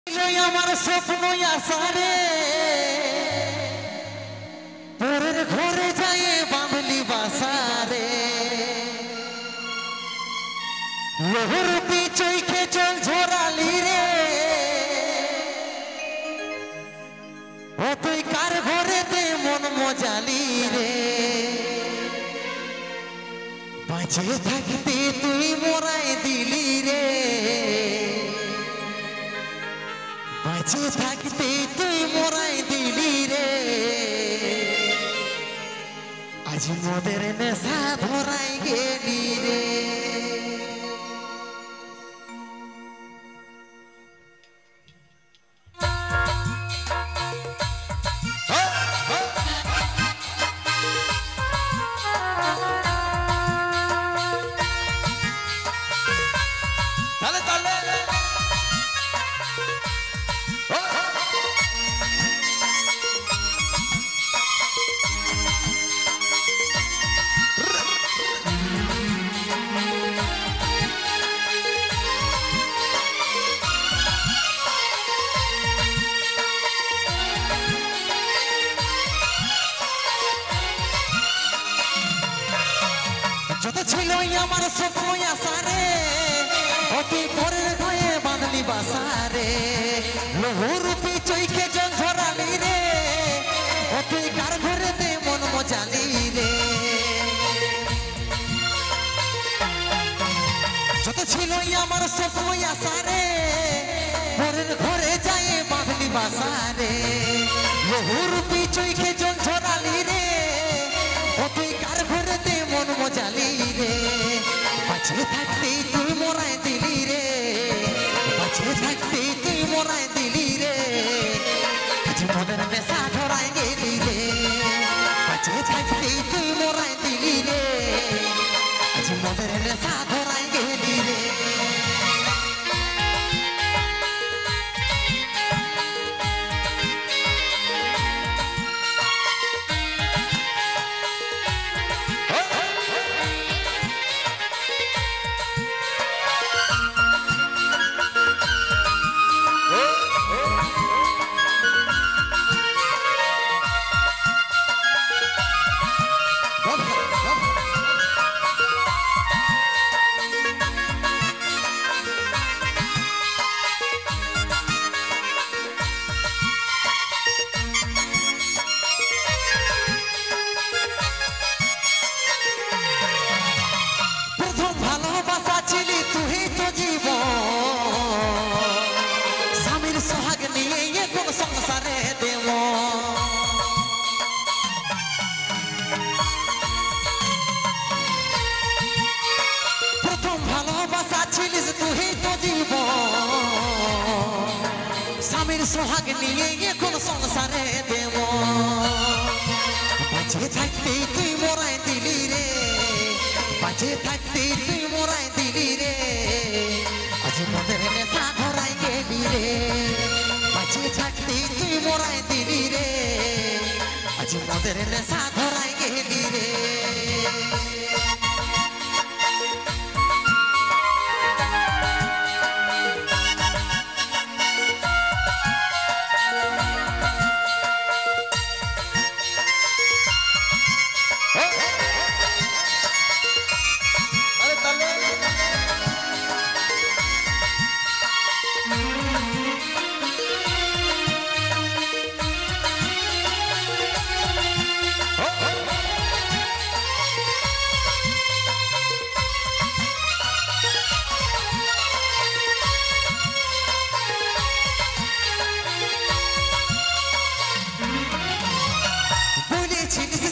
আমার স্বপ্ন আসারে পরের ঘরে যায় বাঁধলি বাসারে লোহর চৈখে চল ঝরালি রে ও তুই কার ঘরেতে মন মজালি রে বাঁচে থাকতে তুই মোরাই দিলি রে বাঁচে থাকতে তুই মোরাই দিলি রে আজ মোদের নেশা ধরাই গেলি রে যত ছিল আমার স্বপ্ন আসারে অতি পরের ঘরে বাঁধলি বাসারে লোহরূপী চৈখে জল ঝরালি রে অতি কার ঘরেতে মন মজালি রে যত ছিল আমার স্বপ্ন আসারে পরের ঘরে যায় বাঁধলি বাসারে লোহরূপী চৈখে জল ঝরালি রে অতি কার ঘরেতে মন মজালি রে বাঁচে থাকতে তুই মোরাই দিলি রে বাঁচে থাকতে তুই মোরাই দিলি রে আজ মনের নেশা ধরাই গেলি রে বাঁচে থাকতে তুই মোরাই দিলি রে আজ মনের নেশা ধরাই গেলি রে সোহাগ নিয়ে এখন সংসারে দেব প্রথম ভালোবাসা ছিলিস তুই তো জীব স্বামীর সোহাগ নিয়ে এখন সংসারে দেব বাঁচে থাকতে তুই মোরাই দিলি রে বাঁচে থাকতে তুই মোরাই দিলি রে আজ মনের নেশা ধরাই গেলি রে বাঁচে থাকতে তুই মোরাই দিলি রে আজ মনের নেশা ধরাই গেলি রে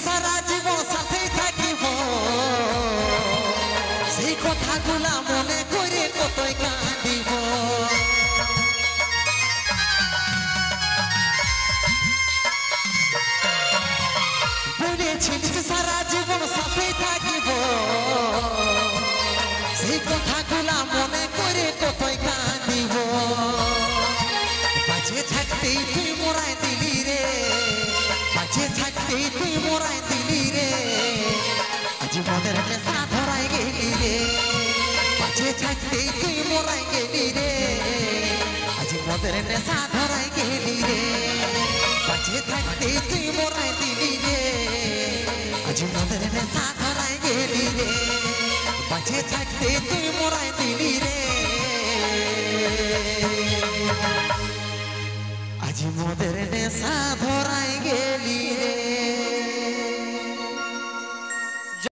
সারা জীবন সাথে থাকিব সেই কথাগুলা মনে করে কতই কাঁদিব বলেছিলিস সারা জীবন সাথে থাকিব সেই কথাগুলা মনে করে কতই কাঁদিব বাঁচে থাকতেই তুই মোরাই দিলি রে বাঁচে থাকতে তুই মোরাই দিলি রে আজ মনের নেশা ধরাই গেলি রে বাঁচে থাকতে তুই মোরাই গেলি রে আজ মদের নেশা ধরাই গেলি রে বাঁচে থাকতে তুই মরাই দিলি রে আজ মদের নেশা ধরাই গেলি রে বাঁচে থাকতে তুই মরাই দিলি রে আজ মদের নেশা ধরাই গেলি রে